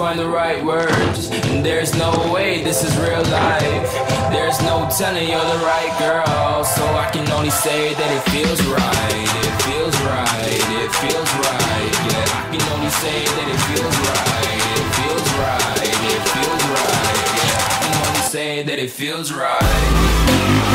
find the right words, and there's no way this is real life. There's no telling you're the right girl, so I can only say that it feels right. It feels right, it feels right. Yeah, I can only say that it feels right. It feels right, it feels right. Yeah, I can only say that it feels right.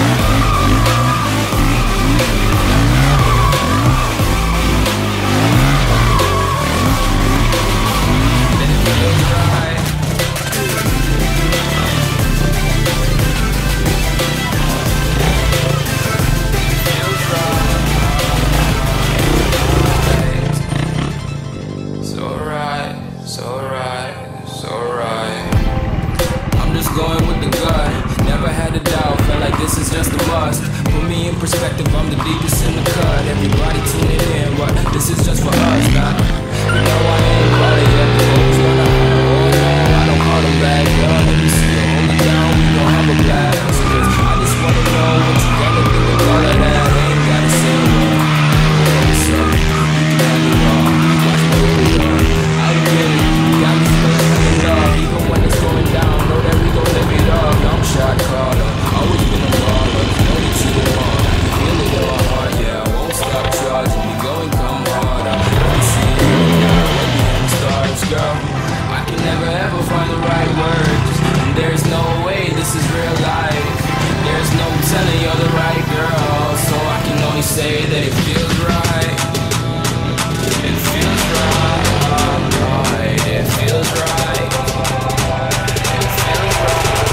Going with the gut, never had a doubt, felt like this is just a must. Put me in perspective, I'm the deepest in the cut. Everybody tuning in, but this is just for us now. You know I ain't quality yet, the focus gonna oh no, I don't call them back, y'all. Let me see you hold it down, we gon' have a blast. Cause I just wanna know what you gotta do with all of that. I ain't gotta say a word. So, you can have it all, watch me do it. I get it, you got me feeling love, even when it's going down, know that we gon' live it up. I'm shot caller, always been a baller, know that you the one, I can feel it in my heart, yeah, I won't stop charging me, go and come harder. Let me see you now, let me in the stars, girl. I can never ever find the right words, and there's no way this is real life. There's no telling you're the right girl, so I can only say that it feels right. It feels right, it feels right. It feels right.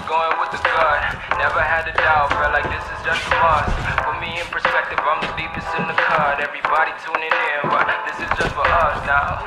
Going with the gut, never had a doubt, felt like this is just a must. Put me in perspective, I'm the deepest in the cut. Everybody tuning in, but this is just for us now.